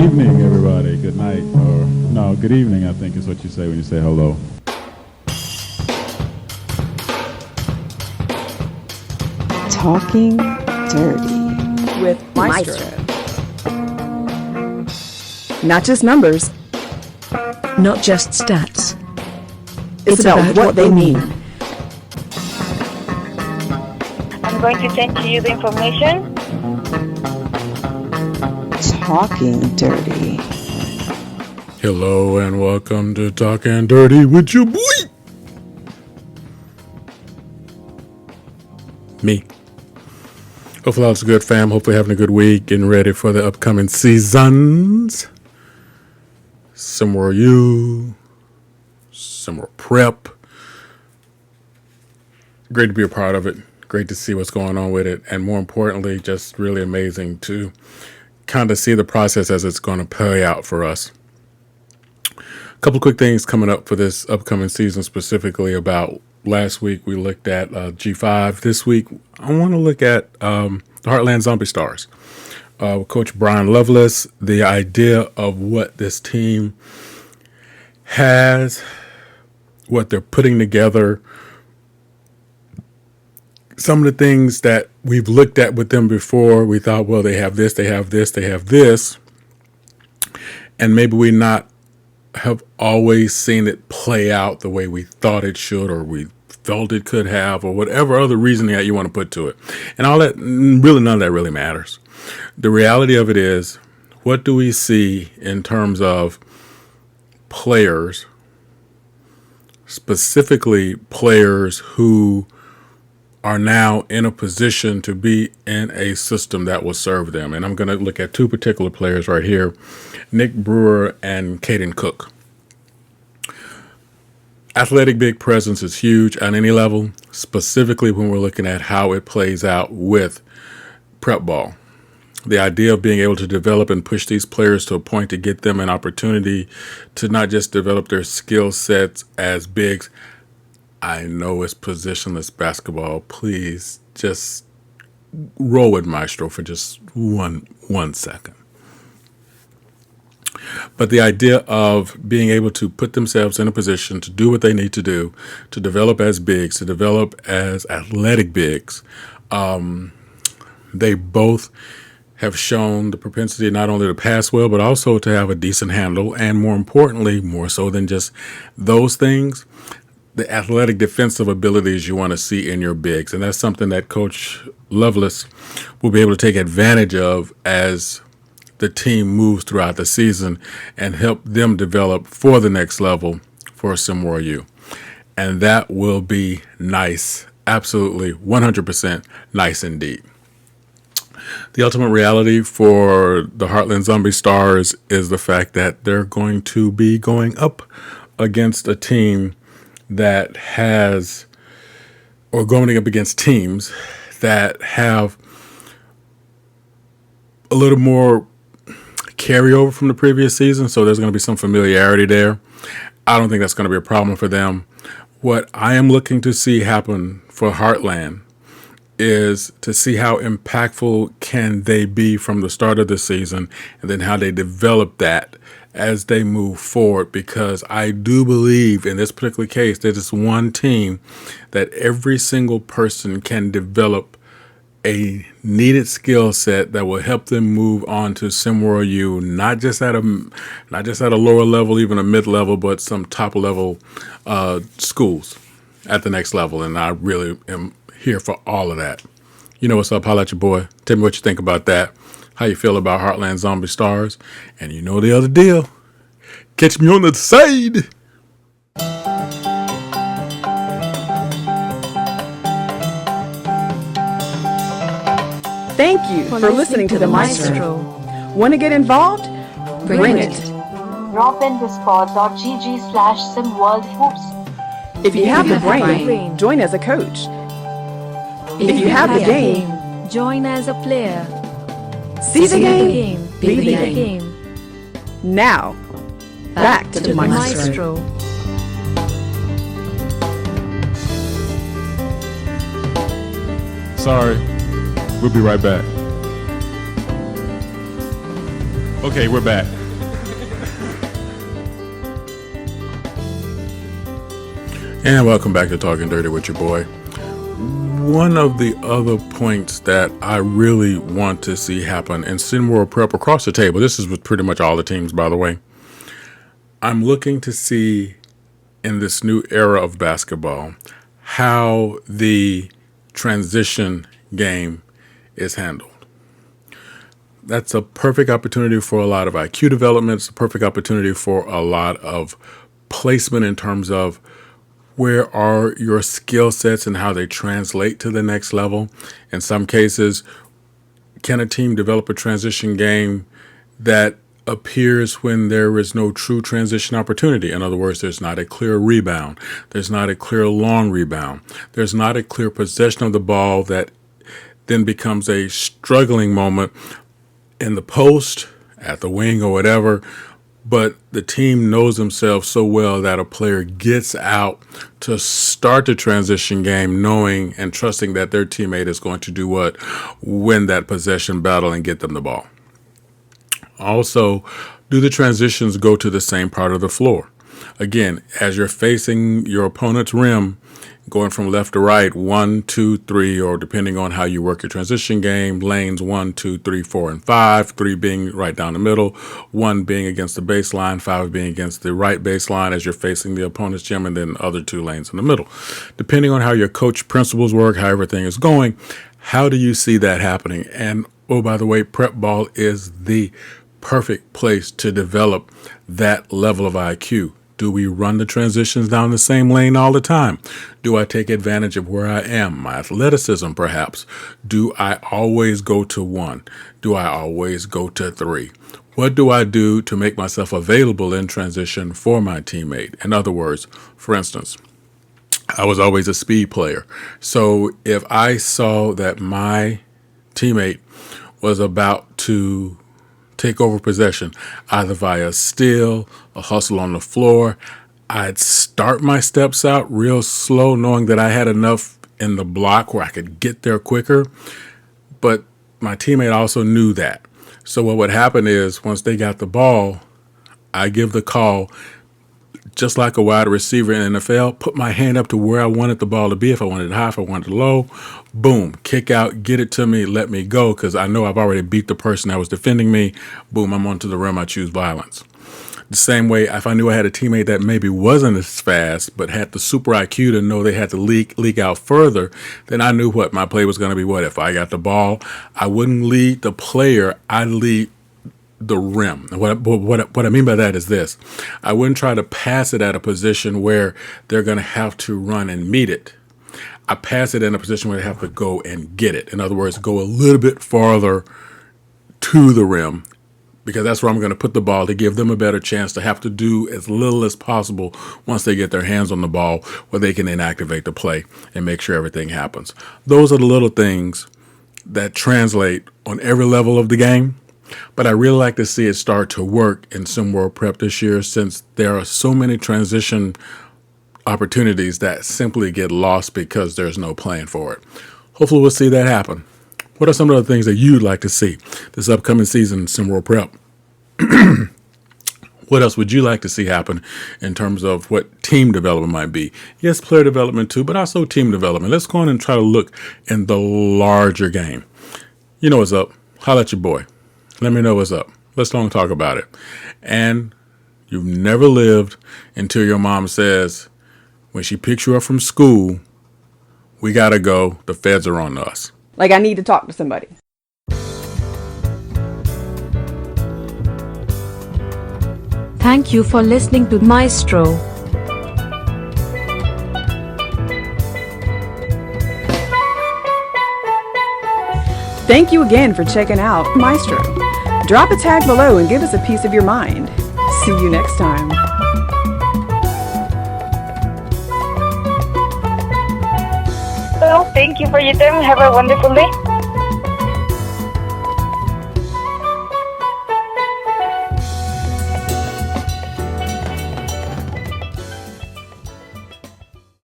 evening, everybody. Good night, or no, good evening, I think is what you say when you say hello. Talking Dirty with Maestro. Not just numbers, not just stats. it's about what they mean. I'm going to send to you the information. Talking Dirty. Hello and welcome to Talkin' Dirty with your boy, me. Hopefully all's good, fam. Hopefully having a good week, getting ready for the upcoming seasons. SimWorld U, SimWorld Prep. Great to be a part of it. Great to see what's going on with it. And more importantly, just really amazing to kind of see the process as it's going to play out for us. A couple of quick things coming up for this upcoming season, specifically about last week we looked at G5. This week I want to look at the Heartland Zombie Stars. Coach Brian Lovelace, the idea of what this team has, what they're putting together, some of the things that we've looked at with them before. We thought, well, they have this, they have this, they have this. And maybe we not have always seen it play out the way we thought it should, or we felt it could have, or whatever other reasoning that you want to put to it. And all that, really none of that really matters. The reality of it is, what do we see in terms of players, specifically players who are now in a position to be in a system that will serve them? And I'm going to look at two particular players right here, Nick Brewer and Caden Cook. Athletic big presence is huge on any level, specifically when we're looking at how it plays out with prep ball. The idea of being able to develop and push these players to a point to get them an opportunity to not just develop their skill sets as bigs. I know it's positionless basketball. Please just roll with Maestro for just one second. But the idea of being able to put themselves in a position to do what they need to do, to develop as bigs, to develop as athletic bigs, they both have shown the propensity not only to pass well, but also to have a decent handle. And more importantly, more so than just those things, the athletic defensive abilities you want to see in your bigs. And that's something that Coach Lovelace will be able to take advantage of as the team moves throughout the season and help them develop for the next level for SimWorld U. And that will be nice. Absolutely 100% nice indeed. The ultimate reality for the Heartland Zombie Stars is the fact that they're going to be going up against a team that has, or going up against teams that have a little more carryover from the previous season. So there's going to be some familiarity there. I don't think that's going to be a problem for them. What I am looking to see happen for Heartland is to see how impactful can they be from the start of the season, and then how they develop that as they move forward. Because I do believe in this particular case, there's this one team that every single person can develop a needed skill set that will help them move on to SimWorld U, not just at a lower level, even a mid level, but some top level schools at the next level. And I really am here for all of that. You know what's up? Holla at your boy. Tell me what you think about that. How you feel about Heartland Zombie Stars. And you know the other deal. Catch me on the side. Thank you for listening to the Maestro. Want to get involved? Bring it. Drop in discord.gg/SimWorld Hoops. If you have the brain, join as a coach. If you have the game, join as a player. see the game, be the game. game. Now, back to the Maestro. Sorry. We'll be right back. Okay, we're back. And welcome back to Talking Dirty with your boy. One of the other points that I really want to see happen in SimWorld Prep across the table, this is with pretty much all the teams, by the way, I'm looking to see in this new era of basketball how the transition game is handled. That's a perfect opportunity for a lot of IQ development. It's a perfect opportunity for a lot of placement in terms of where are your skill sets and how they translate to the next level. In some cases, can a team develop a transition game that appears when there is no true transition opportunity? In other words, there's not a clear rebound. There's not a clear long rebound. There's not a clear possession of the ball that then becomes a struggling moment in the post, at the wing, or whatever. But the team knows themselves so well that a player gets out to start the transition game knowing and trusting that their teammate is going to do what? Win that possession battle and get them the ball. Also, do the transitions go to the same part of the floor? Again, as you're facing your opponent's rim, going from left to right, 1, 2, 3, or depending on how you work your transition game, lanes 1, 2, 3, 4, and 5, 3 being right down the middle, 1 being against the baseline, 5 being against the right baseline as you're facing the opponent's gym, and then other 2 lanes in the middle. Depending on how your coach principles work, how everything is going, how do you see that happening? And, oh, by the way, prep ball is the perfect place to develop that level of IQ. Do we run the transitions down the same lane all the time? Do I take advantage of where I am? My athleticism, perhaps. Do I always go to 1? Do I always go to 3? What do I do to make myself available in transition for my teammate? In other words, for instance, I was always a speed player. So if I saw that my teammate was about to take over possession, either via steal, a hustle on the floor, I'd start my steps out real slow, knowing that I had enough in the block where I could get there quicker. But my teammate also knew that. So what would happen is once they got the ball, I give the call, just like a wide receiver in the NFL, put my hand up to where I wanted the ball to be. If I wanted it high, if I wanted it low, boom, kick out, get it to me, let me go, because I know I've already beat the person that was defending me. Boom, I'm onto the rim, I choose violence. The same way, if I knew I had a teammate that maybe wasn't as fast, but had the super IQ to know they had to leak out further, then I knew what my play was going to be. What if I got the ball? I wouldn't lead the player, I'd lead the rim. What I mean by that is this. I wouldn't try to pass it at a position where they're going to have to run and meet it. I pass it in a position where they have to go and get it. In other words, go a little bit farther to the rim, because that's where I'm going to put the ball to give them a better chance to have to do as little as possible once they get their hands on the ball, where they can then activate the play and make sure everything happens. Those are the little things that translate on every level of the game. But I really like to see it start to work in SimWorld Prep this year, since there are so many transition opportunities that simply get lost because there's no plan for it. Hopefully we'll see that happen. What are some of the things that you'd like to see this upcoming season in SimWorld Prep? What else would you like to see happen in terms of what team development might be? Yes, player development too, but also team development. Let's go on and try to look in the larger game. You know what's up. Holla at your boy. Let me know what's up. Let's go and talk about it. And you've never lived until your mom says, when she picks you up from school, we got to go. The feds are on us. Like, I need to talk to somebody. Thank you for listening to Maestro. Thank you again for checking out Maestro. Drop a tag below and give us a piece of your mind. See you next time. Well, thank you for your time. Have a wonderful day.